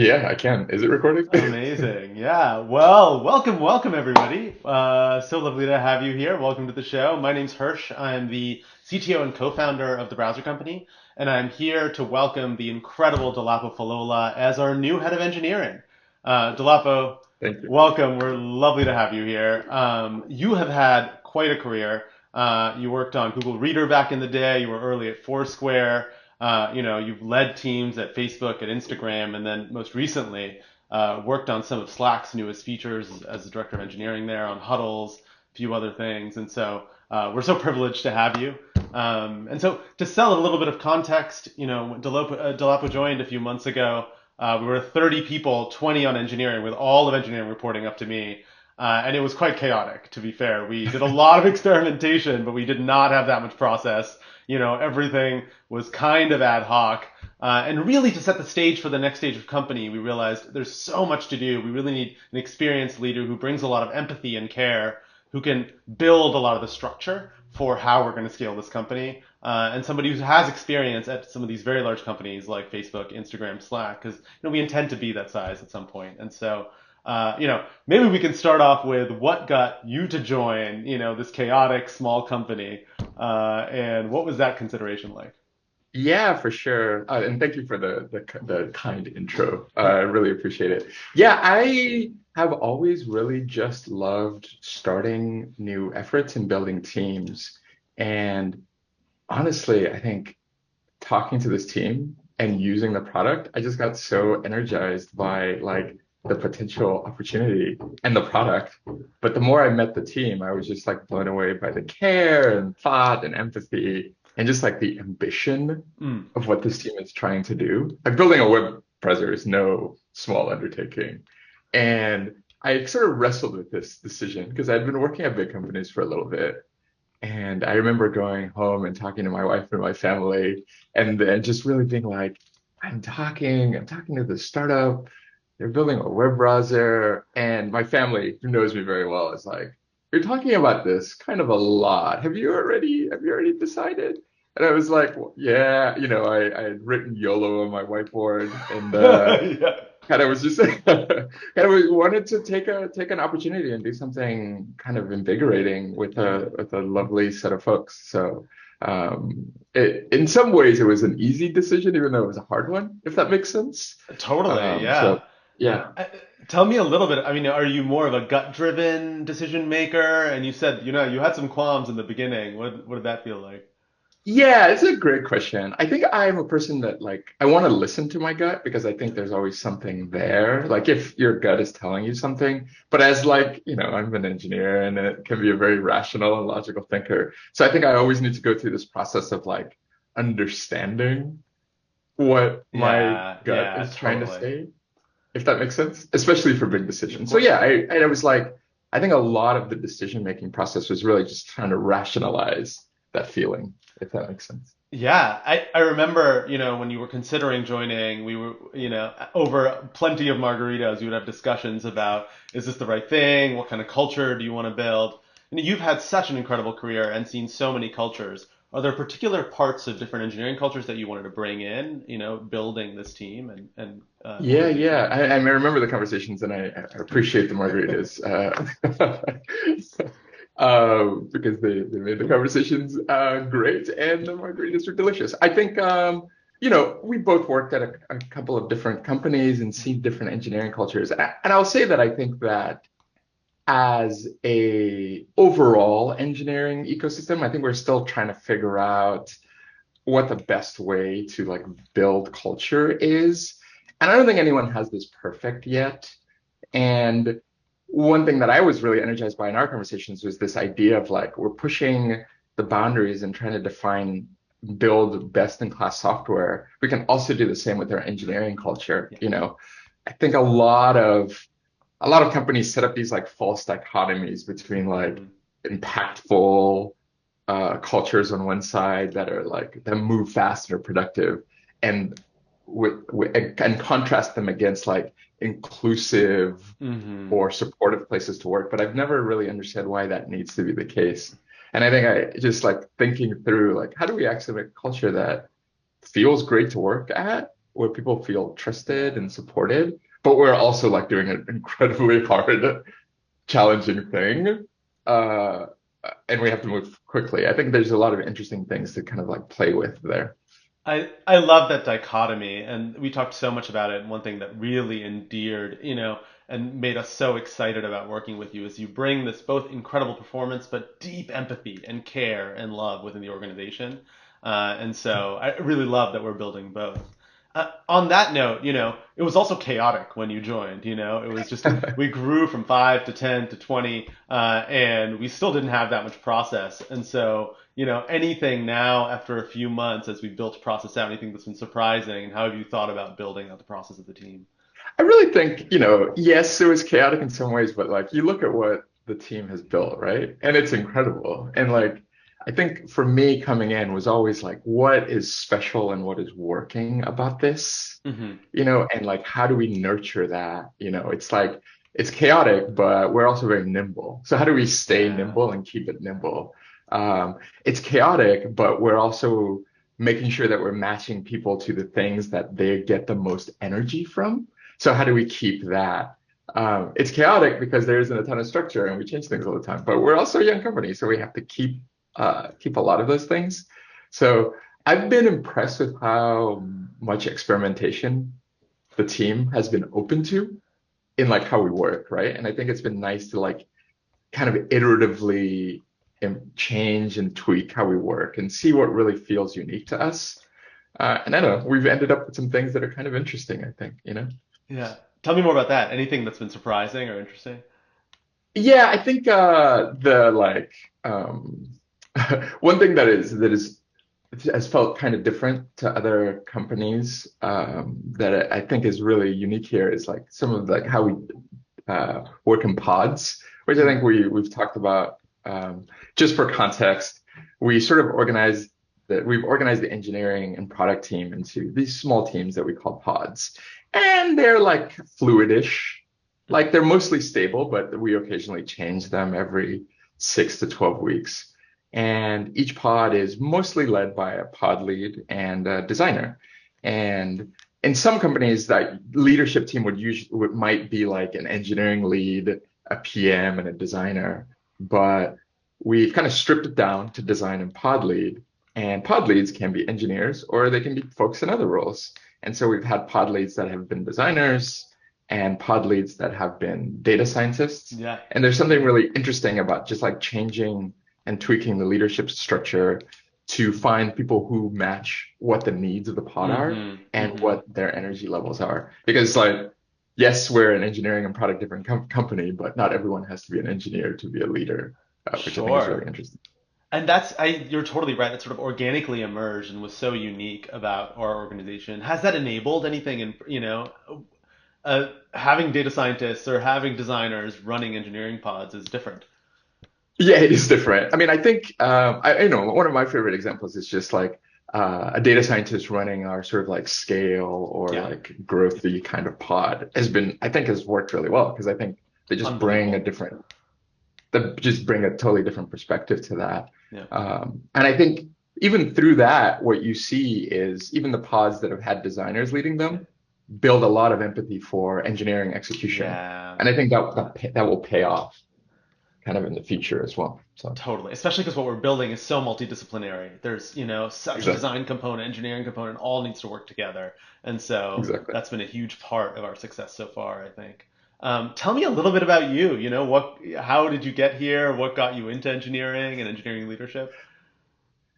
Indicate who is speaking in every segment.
Speaker 1: Yeah, I can. Is it recording?
Speaker 2: Amazing. Yeah. Well, welcome everybody. So lovely to have you here. Welcome to the show. My name's Hursh. I'm the CTO and co-founder of the browser company, and I'm here to welcome the incredible Dolapo Falola as our new head of engineering. Dolapo,
Speaker 1: Thank you.
Speaker 2: welcome. We're lovely to have you here. You have had quite a career. You worked on Google Reader back in the day. You were early at Foursquare. You've led teams at Facebook, at Instagram, and then most recently worked on some of Slack's newest features as the director of engineering there on huddles, a few other things. And so we're so privileged to have you. And so to sell a little bit of context, when Dolapo joined a few months ago, we were 30 people, 20 on engineering, with all of engineering reporting up to me. And it was quite chaotic, to be fair. We did a lot of experimentation, but we did not have that much process. Everything was kind of ad hoc. And really, to set the stage for the next stage of company, we realized there's so much to do. We really need an experienced leader who brings a lot of empathy and care, who can build a lot of the structure for how we're going to scale this company, and somebody who has experience at some of these very large companies like Facebook, Instagram, Slack, because we intend to be that size at some point. And so, maybe we can start off with what got you to join, this chaotic small company, and what was that consideration like?
Speaker 1: Yeah, for sure. And thank you for the kind intro. I really appreciate it. Yeah, I have always really just loved starting new efforts and building teams. And honestly, I think talking to this team and using the product, I just got so energized by like the potential opportunity and the product. But the more I met the team, I was just like blown away by the care and thought and empathy and just like the ambition
Speaker 2: Mm,
Speaker 1: of what this team is trying to do. Like building a web browser is no small undertaking. And I sort of wrestled with this decision because I'd been working at big companies for a little bit. And I remember going home and talking to my wife and my family, and then just really being like, I'm talking to this startup. They're building a web browser. And my family, who knows me very well, is like, you're talking about this kind of a lot. Have you already decided? And I was like, well, yeah, I had written YOLO on my whiteboard and
Speaker 2: yeah.
Speaker 1: kind of was just kind of wanted to take an opportunity and do something kind of invigorating with a lovely set of folks. So in some ways it was an easy decision, even though it was a hard one, if that makes sense.
Speaker 2: Totally,
Speaker 1: So
Speaker 2: yeah.
Speaker 1: yeah.
Speaker 2: Uh, Tell me a little bit. I mean, are you more of a gut-driven decision maker? And you said, you had some qualms in the beginning. What did that feel like?
Speaker 1: Yeah, it's a great question. I think I'm a person that like I want to listen to my gut because I think there's always something there. Like if your gut is telling you something, but as like, I'm an engineer and it can be a very rational and logical thinker. So I think I always need to go through this process of like understanding what my
Speaker 2: Yeah,
Speaker 1: gut
Speaker 2: yeah,
Speaker 1: is trying to
Speaker 2: totally.
Speaker 1: say, if that makes sense, especially for big
Speaker 2: Of
Speaker 1: decisions. So
Speaker 2: course.
Speaker 1: yeah, I was like, I think a lot of the decision making process was really just trying to rationalize that feeling, if that makes sense.
Speaker 2: Yeah, I remember, when you were considering joining, we were, over plenty of margaritas, you would have discussions about, is this the right thing? What kind of culture do you want to build? And you've had such an incredible career and seen so many cultures. Are there particular parts of different engineering cultures that you wanted to bring in, building this team and
Speaker 1: Yeah,
Speaker 2: moving things
Speaker 1: yeah.
Speaker 2: forward?
Speaker 1: I remember the conversations and I appreciate the margaritas because they made the conversations great and the margaritas are delicious. I think, we both worked at a couple of different companies and seen different engineering cultures. And I'll say that I think that as a overall engineering ecosystem, I think we're still trying to figure out what the best way to like build culture is. And I don't think anyone has this perfect yet. And one thing that I was really energized by in our conversations was this idea of like we're pushing the boundaries and trying to define build best in class software. We can also do the same with our engineering culture.
Speaker 2: Yeah.
Speaker 1: I think a lot of companies set up these like false dichotomies between like
Speaker 2: Mm,
Speaker 1: impactful cultures on one side that are like that move fast and are productive, and and contrast them against like inclusive
Speaker 2: hmm
Speaker 1: or supportive places to work. But I've never really understood why that needs to be the case. And I think I just like thinking through like how do we actually make a culture that feels great to work at, where people feel trusted and supported, but we're also like doing an incredibly hard, challenging thing. Uh, and we have to move quickly. I think there's a lot of interesting things to kind of like play with there.
Speaker 2: I love that dichotomy, and we talked so much about it. And one thing that really endeared, and made us so excited about working with you is you bring this both incredible performance, but deep empathy and care and love within the organization. And so I really love that we're building both. On that note, it was also chaotic when you joined. It was just we grew from 5 to 10 to 20, and we still didn't have that much process. And so, anything now after a few months as we built process out, anything that's been surprising, and how have you thought about building out the process of the team?
Speaker 1: I really think, yes, it was chaotic in some ways, but like you look at what the team has built, right? And it's incredible. And like I think for me coming in was always like, what is special and what is working about this?
Speaker 2: Hmm.
Speaker 1: And like how do we nurture that? It's like it's chaotic, but we're also very nimble. So how do we stay
Speaker 2: Yeah.
Speaker 1: nimble and keep it nimble? It's chaotic, but we're also making sure that we're matching people to the things that they get the most energy from. So how do we keep that? It's chaotic because there isn't a ton of structure and we change things all the time. But we're also a young company, so we have to keep a lot of those things. So I've been impressed with how much experimentation the team has been open to in like how we work, right? And I think it's been nice to like kind of iteratively change and tweak how we work and see what really feels unique to us. And I don't know, we've ended up with some things that are kind of interesting, I think.
Speaker 2: Yeah. Tell me more about that. Anything that's been surprising or interesting?
Speaker 1: Yeah, I think the like one thing that is has felt kind of different to other companies that I think is really unique here is like some of like how we work in pods, which I think
Speaker 2: Mm.
Speaker 1: we've talked about. Just for context, we've organized the engineering and product team into these small teams that we call pods, and they're like fluidish, like they're mostly stable, but we occasionally change them every 6 to 12 weeks. And each pod is mostly led by a pod lead and a designer. And in some companies, that leadership team might be like an engineering lead, a PM, and a designer. But we've kind of stripped it down to design and pod lead. And pod leads can be engineers or they can be folks in other roles. And so we've had pod leads that have been designers and pod leads that have been data scientists.
Speaker 2: Yeah.
Speaker 1: And there's something really interesting about just like changing and tweaking the leadership structure to find people who match what the needs of the pod are
Speaker 2: Hmm.
Speaker 1: and
Speaker 2: Hmm.
Speaker 1: what their energy levels are. Because like, yes, we're an engineering and product different company, but not everyone has to be an engineer to be a leader, which I think is
Speaker 2: Sure.
Speaker 1: really interesting.
Speaker 2: And you're totally right. That sort of organically emerged and was so unique about our organization. Has that enabled anything in, having data scientists or having designers running engineering pods is different.
Speaker 1: Yeah, it is different. I mean, I think one of my favorite examples is just like a data scientist running our sort of like scale or
Speaker 2: Yeah.
Speaker 1: like growthy kind of pod I think has worked really well because I think they just bring
Speaker 2: Unbelievable.
Speaker 1: a totally different perspective to that.
Speaker 2: Yeah.
Speaker 1: And I think even through that, what you see is even the pods that have had designers leading them build a lot of empathy for engineering execution.
Speaker 2: Yeah.
Speaker 1: And I think that will pay off kind of in the future as well. So
Speaker 2: Totally. Especially because what we're building is so multidisciplinary. There's, such a
Speaker 1: exactly,
Speaker 2: design component, engineering component, all needs to work together. And so
Speaker 1: exactly.
Speaker 2: that's been a huge part of our success so far, I think. Tell me a little bit about you. How did you get here? What got you into engineering and engineering leadership?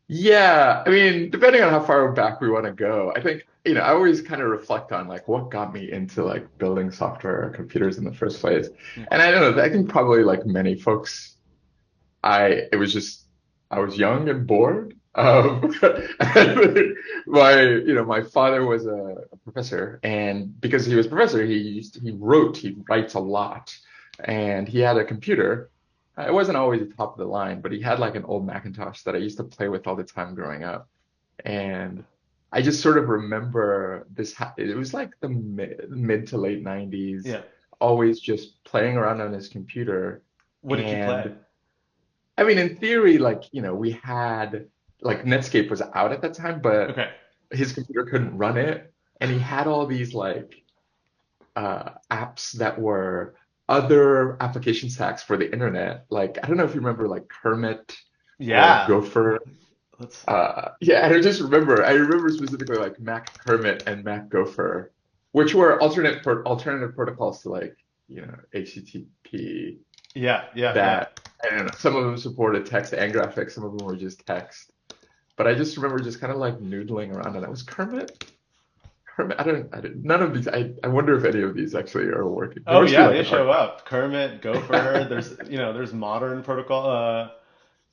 Speaker 1: Yeah, I mean, depending on how far back we want to go, I think, I always kind of reflect on like what got me into like building software or computers in the first place.
Speaker 2: Yeah.
Speaker 1: And I don't know, I think probably like many folks, it was just I was young and bored. And my father was a professor, and because he was a professor, he writes a lot, and he had a computer. It wasn't always the top of the line, but he had like an old Macintosh that I used to play with all the time growing up. And I just sort of remember it was like the mid to late 90s,
Speaker 2: Yeah.
Speaker 1: always just playing around on his computer.
Speaker 2: What did you play?
Speaker 1: And I mean, in theory, like, we had like Netscape was out at that time, but
Speaker 2: Okay.
Speaker 1: his computer couldn't run it. and he had all these like apps that were other application stacks for the internet. Like I don't know if you remember like Kermit or
Speaker 2: Yeah.
Speaker 1: Gopher.
Speaker 2: Let's see.
Speaker 1: Yeah, and I remember specifically like Mac Kermit and Mac Gopher, which were alternative protocols to like, HTTP
Speaker 2: Yeah, yeah, yeah.
Speaker 1: that, I don't know, some of them supported text and graphics, some of them were just text. But I just remember just kind of like noodling around and that was Kermit. Kermit, none of these, I wonder if any of these actually are working. There
Speaker 2: Oh
Speaker 1: must be
Speaker 2: yeah,
Speaker 1: like
Speaker 2: they
Speaker 1: an
Speaker 2: show
Speaker 1: archive.
Speaker 2: up. Kermit, Gopher. There's modern protocol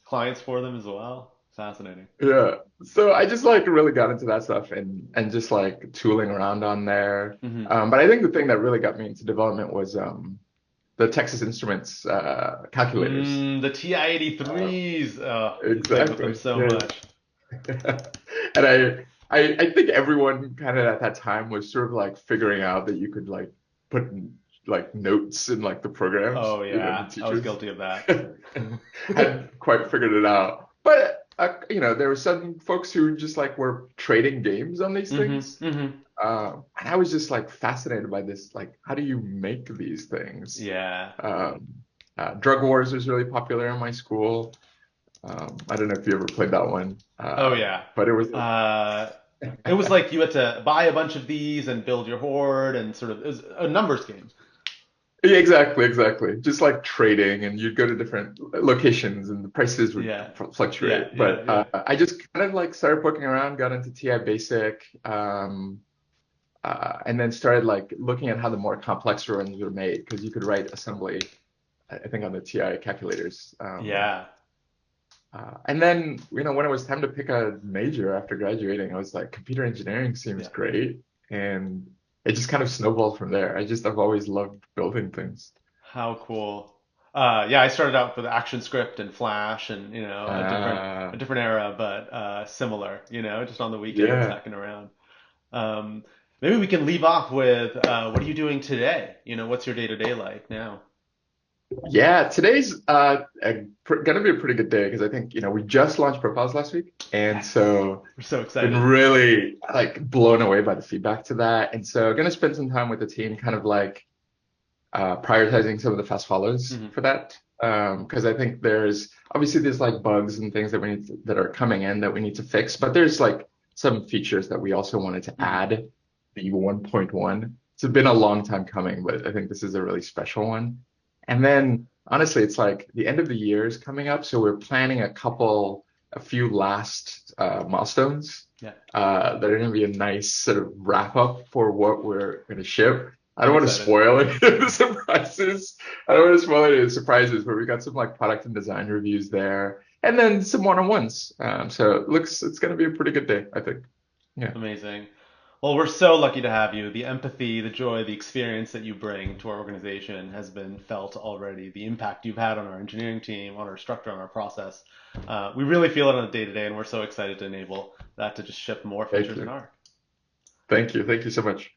Speaker 2: clients for them as well. Fascinating.
Speaker 1: Yeah. So I just like really got into that stuff and just like tooling around on there.
Speaker 2: Hmm.
Speaker 1: But I think the thing that really got me into development was the Texas Instruments calculators.
Speaker 2: The
Speaker 1: Uh,
Speaker 2: TI-83s. You played with them
Speaker 1: exactly.
Speaker 2: so
Speaker 1: Yeah.
Speaker 2: much.
Speaker 1: And I think everyone kind of at that time was sort of like figuring out that you could like put like notes in like the programs.
Speaker 2: Oh
Speaker 1: The
Speaker 2: yeah, I was
Speaker 1: teachers
Speaker 2: guilty of that.
Speaker 1: hadn't quite figured it out. But there were some folks who just like were trading games on these
Speaker 2: Hmm.
Speaker 1: things.
Speaker 2: Hmm.
Speaker 1: And I was just like fascinated by this, like, how do you make these things?
Speaker 2: Yeah.
Speaker 1: Um, Drug Wars was really popular in my school. I don't know if you ever played that one,
Speaker 2: Oh yeah.
Speaker 1: but it was
Speaker 2: Uh, it was like you had to buy a bunch of these and build your horde and sort of it was a numbers game.
Speaker 1: yeah, exactly, exactly. Just like trading, and you'd go to different locations, and the prices would
Speaker 2: Yeah. Yeah.
Speaker 1: fluctuate.
Speaker 2: Yeah.
Speaker 1: But
Speaker 2: Yeah.
Speaker 1: I just kind of like started poking around, got into TI Basic, and then started like looking at how the more complex runs were made because you could write assembly, I think, on the TI calculators.
Speaker 2: Yeah.
Speaker 1: And then, when it was time to pick a major after graduating, I was like, computer engineering seems
Speaker 2: Yeah.
Speaker 1: great. And it just kind of snowballed from there. I've always loved building things.
Speaker 2: How cool. Yeah, I started out with ActionScript and Flash and a
Speaker 1: Uh,
Speaker 2: different era, but similar. Just on the weekends
Speaker 1: yeah.
Speaker 2: hacking around. Um, Maybe we can leave off with what are you doing today? What's your day to day like now?
Speaker 1: Yeah, today's gonna be a pretty good day because I think, we just launched profiles last week. And
Speaker 2: Yes,
Speaker 1: so
Speaker 2: we're so
Speaker 1: been
Speaker 2: excited.
Speaker 1: really like blown away by the feedback to that. And so gonna spend some time with the team kind of like prioritizing some of the fast follows
Speaker 2: Hmm.
Speaker 1: for that. Because I think there's like bugs and things that are coming in that we need to fix, but there's like some features that we also wanted to
Speaker 2: Hmm.
Speaker 1: add, the 1.1. It's been a long time coming, but I think this is a really special one. And then honestly, it's like the end of the year is coming up, so we're planning a few last milestones
Speaker 2: Yeah,
Speaker 1: that are going to be a nice sort of wrap up for what we're going to ship. I
Speaker 2: I'm
Speaker 1: don't want to
Speaker 2: excited.
Speaker 1: spoil any of the surprises. I don't want to spoil any of the surprises, but we got some like product and design reviews there, and then some one-on-ones. So it's going to be a pretty good day, I think. Yeah.
Speaker 2: Amazing. Well, we're so lucky to have you. The empathy, the joy, the experience that you bring to our organization has been felt already. The impact you've had on our engineering team, on our structure, on our process. We really feel it on a day to day, and we're so excited to enable that to just ship more
Speaker 1: Thank
Speaker 2: features in
Speaker 1: you.
Speaker 2: R.
Speaker 1: Thank you. Thank you so much.